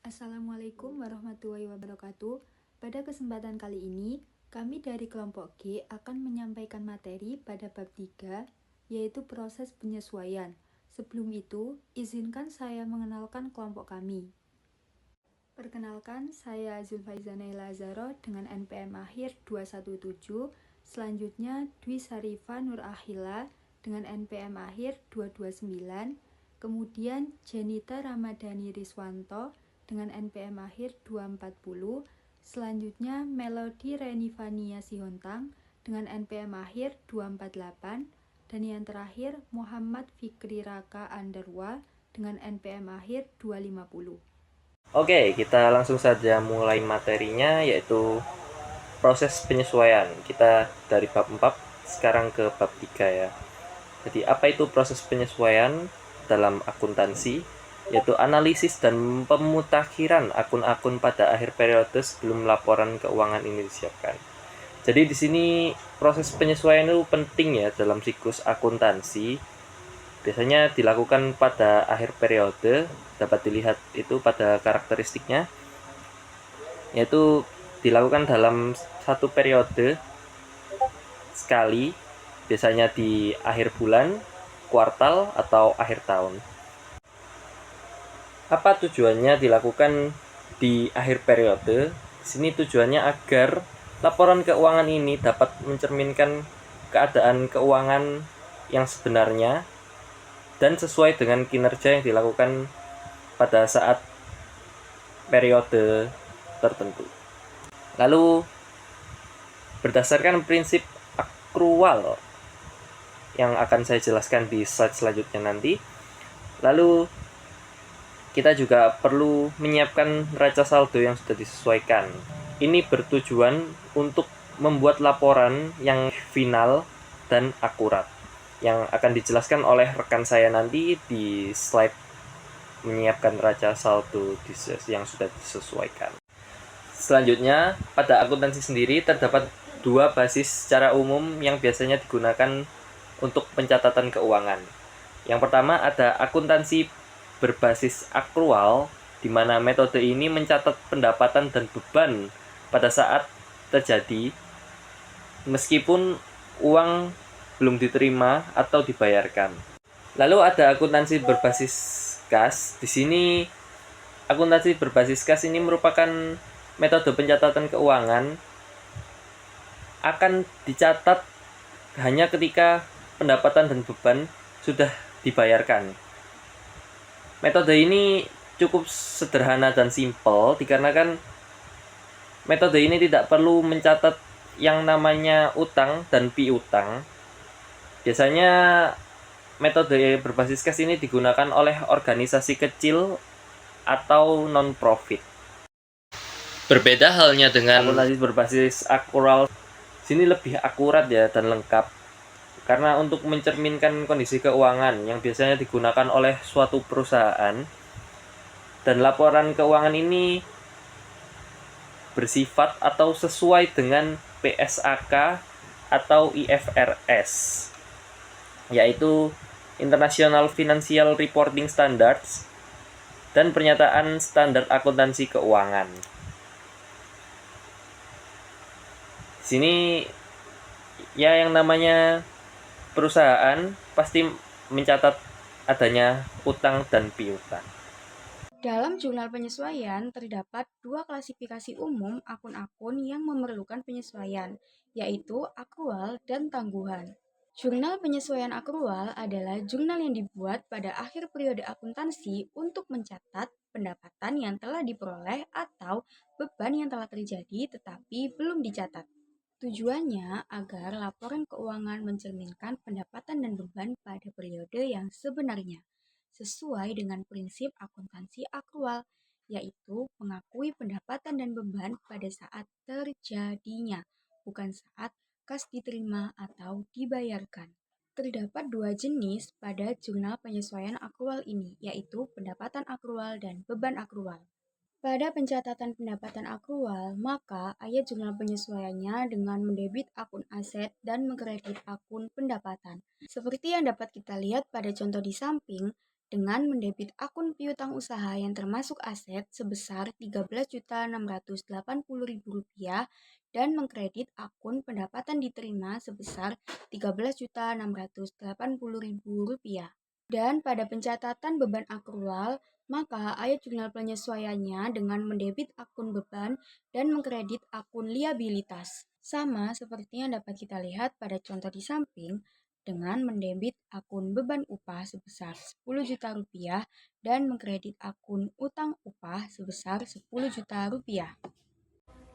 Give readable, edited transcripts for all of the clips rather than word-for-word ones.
Assalamualaikum warahmatullahi wabarakatuh. Pada kesempatan kali ini, kami dari kelompok G akan menyampaikan materi pada bab 3, yaitu proses penyesuaian. Sebelum itu, izinkan saya mengenalkan kelompok kami. Perkenalkan, saya Zulfaiza Naila Azharo dengan NPM akhir 217. Selanjutnya, Dwi Sarifa Nur Akhila dengan NPM akhir 229. Kemudian, Jenita Ramadhani Riswanto dengan NPM akhir 240. Selanjutnya, Melody Renivania Sihontang dengan NPM akhir 248. Dan yang terakhir, Muhammad Fikri Raka Anderwa dengan NPM akhir 250. Oke, kita langsung saja mulai materinya, yaitu proses penyesuaian. Kita dari bab 4 sekarang ke bab 3 ya. Jadi apa itu proses penyesuaian dalam akuntansi? Yaitu analisis dan pemutakhiran akun-akun pada akhir periode sebelum laporan keuangan ini disiapkan. Jadi di sini proses penyesuaian itu penting ya dalam siklus akuntansi. Biasanya dilakukan pada akhir periode, dapat dilihat itu pada karakteristiknya, yaitu dilakukan dalam satu periode sekali, biasanya di akhir bulan, kuartal, atau akhir tahun. Apa tujuannya dilakukan di akhir periode? Di sini tujuannya agar laporan keuangan ini dapat mencerminkan keadaan keuangan yang sebenarnya dan sesuai dengan kinerja yang dilakukan pada saat periode tertentu. Lalu berdasarkan prinsip akrual yang akan saya jelaskan di slide selanjutnya nanti. Lalu kita juga perlu menyiapkan neraca saldo yang sudah disesuaikan. Ini bertujuan untuk membuat laporan yang final dan akurat, yang akan dijelaskan oleh rekan saya nanti di slide menyiapkan neraca saldo yang sudah disesuaikan. Selanjutnya, pada akuntansi sendiri terdapat dua basis secara umum yang biasanya digunakan untuk pencatatan keuangan. Yang pertama ada akuntansi berbasis akrual, di mana metode ini mencatat pendapatan dan beban pada saat terjadi, meskipun uang belum diterima atau dibayarkan. Lalu ada akuntansi berbasis kas. Di sini akuntansi berbasis kas ini merupakan metode pencatatan keuangan akan dicatat hanya ketika pendapatan dan beban sudah dibayarkan. Metode ini cukup sederhana dan simpel dikarenakan metode ini tidak perlu mencatat yang namanya utang dan piutang. Biasanya metode berbasis kas ini digunakan oleh organisasi kecil atau non-profit. Berbeda halnya dengan akuntansi berbasis akrual, sini lebih akurat ya dan lengkap. Karena untuk mencerminkan kondisi keuangan yang biasanya digunakan oleh suatu perusahaan, dan laporan keuangan ini bersifat atau sesuai dengan PSAK atau IFRS, yaitu International Financial Reporting Standards, dan pernyataan standar akuntansi keuangan. Di sini ya yang namanya perusahaan pasti mencatat adanya utang dan piutang. Dalam jurnal penyesuaian terdapat dua klasifikasi umum akun-akun yang memerlukan penyesuaian, yaitu akrual dan tangguhan. Jurnal penyesuaian akrual adalah jurnal yang dibuat pada akhir periode akuntansi untuk mencatat pendapatan yang telah diperoleh atau beban yang telah terjadi tetapi belum dicatat. Tujuannya agar laporan keuangan mencerminkan pendapatan dan beban pada periode yang sebenarnya, sesuai dengan prinsip akuntansi akrual, yaitu mengakui pendapatan dan beban pada saat terjadinya, bukan saat kas diterima atau dibayarkan. Terdapat dua jenis pada jurnal penyesuaian akrual ini, yaitu pendapatan akrual dan beban akrual. Pada pencatatan pendapatan akrual, maka ayat jurnal penyesuaiannya dengan mendebit akun aset dan mengkredit akun pendapatan. Seperti yang dapat kita lihat pada contoh di samping, dengan mendebit akun piutang usaha yang termasuk aset sebesar Rp13.680.000 dan mengkredit akun pendapatan diterima sebesar Rp13.680.000. Dan pada pencatatan beban akrual, maka ayat jurnal penyesuaiannya dengan mendebit akun beban dan mengkredit akun liabilitas. Sama seperti yang dapat kita lihat pada contoh di samping, dengan mendebit akun beban upah sebesar Rp10 juta dan mengkredit akun utang upah sebesar Rp10 juta.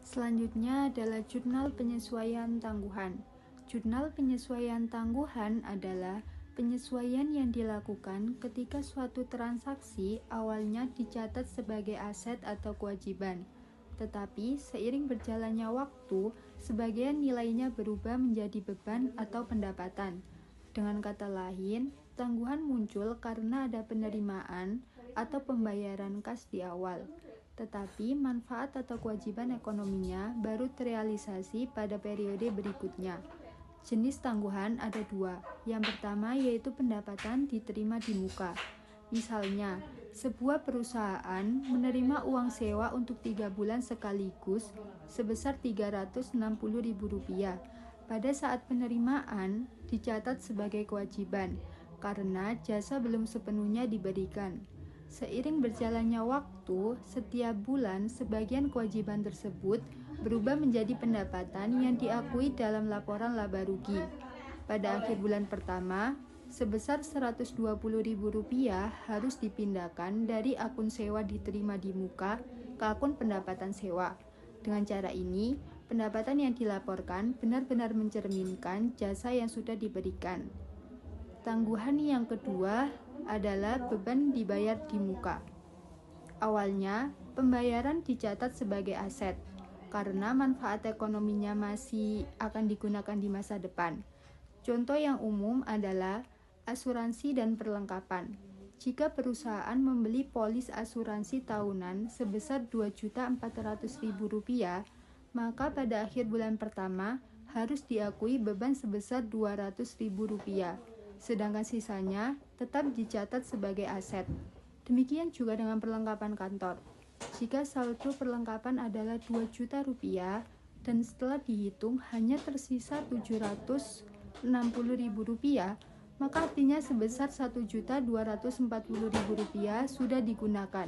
Selanjutnya adalah jurnal penyesuaian tangguhan. Jurnal penyesuaian tangguhan adalah penyesuaian yang dilakukan ketika suatu transaksi awalnya dicatat sebagai aset atau kewajiban, tetapi seiring berjalannya waktu, sebagian nilainya berubah menjadi beban atau pendapatan. Dengan kata lain, tangguhan muncul karena ada penerimaan atau pembayaran kas di awal, tetapi manfaat atau kewajiban ekonominya baru terrealisasi pada periode berikutnya. Jenis tangguhan ada dua. Yang pertama yaitu pendapatan diterima di muka. Misalnya, sebuah perusahaan menerima uang sewa untuk 3 bulan sekaligus sebesar Rp360.000. Pada saat penerimaan dicatat sebagai kewajiban karena jasa belum sepenuhnya diberikan. Seiring berjalannya waktu, setiap bulan sebagian kewajiban tersebut berubah menjadi pendapatan yang diakui dalam laporan laba rugi. Pada akhir bulan pertama, sebesar Rp120.000 harus dipindahkan dari akun sewa diterima di muka ke akun pendapatan sewa. Dengan cara ini, pendapatan yang dilaporkan benar-benar mencerminkan jasa yang sudah diberikan. Tangguhan yang kedua adalah beban dibayar di muka. Awalnya, pembayaran dicatat sebagai aset karena manfaat ekonominya masih akan digunakan di masa depan. Contoh yang umum adalah asuransi dan perlengkapan. Jika perusahaan membeli polis asuransi tahunan sebesar Rp2.400.000, maka pada akhir bulan pertama harus diakui beban sebesar Rp200.000, sedangkan sisanya tetap dicatat sebagai aset. Demikian juga dengan perlengkapan kantor. Jika saldo perlengkapan adalah Rp2 juta dan setelah dihitung hanya tersisa Rp760.000, maka artinya sebesar Rp1.240.000 sudah digunakan,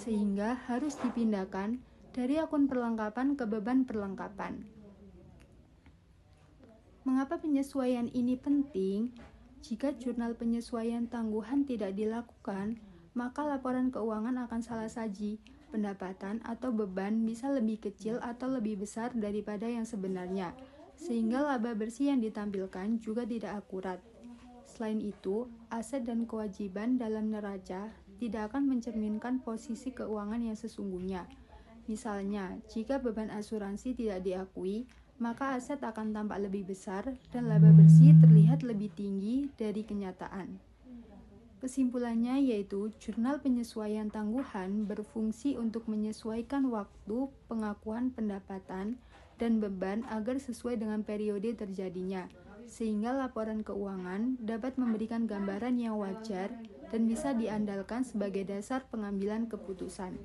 sehingga harus dipindahkan dari akun perlengkapan ke beban perlengkapan. Mengapa penyesuaian ini penting? Jika jurnal penyesuaian tangguhan tidak dilakukan, maka laporan keuangan akan salah saji. Pendapatan atau beban bisa lebih kecil atau lebih besar daripada yang sebenarnya, sehingga laba bersih yang ditampilkan juga tidak akurat. Selain itu, aset dan kewajiban dalam neraca tidak akan mencerminkan posisi keuangan yang sesungguhnya. Misalnya, jika beban asuransi tidak diakui, maka aset akan tampak lebih besar dan laba bersih terlihat lebih tinggi dari kenyataan. Kesimpulannya yaitu jurnal penyesuaian tangguhan berfungsi untuk menyesuaikan waktu pengakuan pendapatan dan beban agar sesuai dengan periode terjadinya, sehingga laporan keuangan dapat memberikan gambaran yang wajar dan bisa diandalkan sebagai dasar pengambilan keputusan.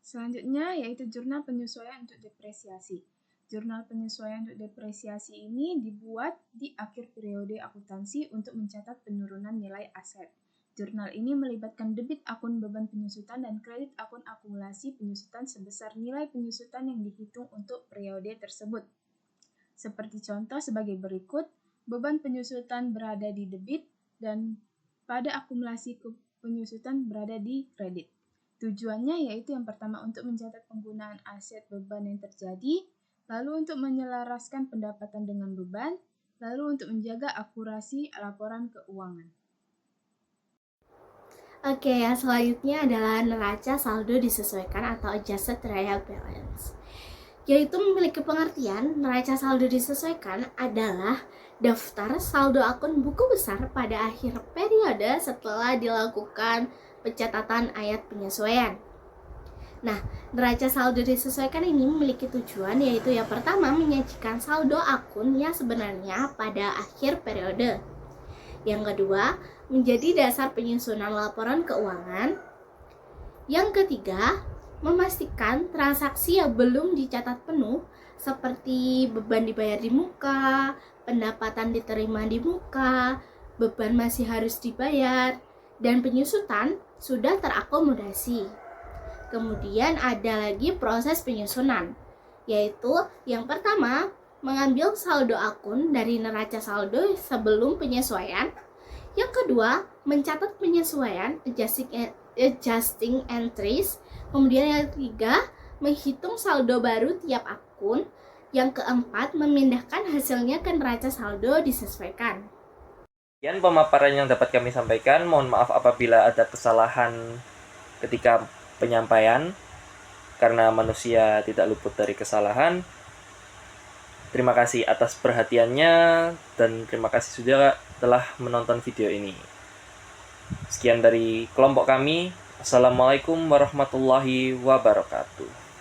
Selanjutnya yaitu jurnal penyesuaian untuk depresiasi. Jurnal penyesuaian untuk depresiasi ini dibuat di akhir periode akuntansi untuk mencatat penurunan nilai aset. Jurnal ini melibatkan debit akun beban penyusutan dan kredit akun akumulasi penyusutan sebesar nilai penyusutan yang dihitung untuk periode tersebut. Seperti contoh sebagai berikut, beban penyusutan berada di debit dan pada akumulasi penyusutan berada di kredit. Tujuannya yaitu yang pertama untuk mencatat penggunaan aset beban yang terjadi, lalu untuk menyelaraskan pendapatan dengan beban, lalu untuk menjaga akurasi laporan keuangan. Oke, yang selanjutnya adalah neraca saldo disesuaikan atau adjusted trial balance, yaitu memiliki pengertian neraca saldo disesuaikan adalah daftar saldo akun buku besar pada akhir periode setelah dilakukan pencatatan ayat penyesuaian. Nah, neraca saldo disesuaikan ini memiliki tujuan yaitu yang pertama menyajikan saldo akun yang sebenarnya pada akhir periode. Yang kedua, menjadi dasar penyusunan laporan keuangan. Yang ketiga, memastikan transaksi yang belum dicatat penuh seperti beban dibayar di muka, pendapatan diterima di muka, beban masih harus dibayar, dan penyusutan sudah terakomodasi. Kemudian ada lagi proses penyusunan, yaitu yang pertama, mengambil saldo akun dari neraca saldo sebelum penyesuaian. Yang kedua, mencatat penyesuaian adjusting entries. Kemudian yang ketiga, menghitung saldo baru tiap akun. Yang keempat, memindahkan hasilnya ke neraca saldo disesuaikan. Sekian pemaparan yang dapat kami sampaikan. Mohon maaf apabila ada kesalahan ketika penyampaian, karena manusia tidak luput dari kesalahan. Terima kasih atas perhatiannya dan terima kasih sudah telah menonton video ini. Sekian dari kelompok kami. Assalamualaikum warahmatullahi wabarakatuh.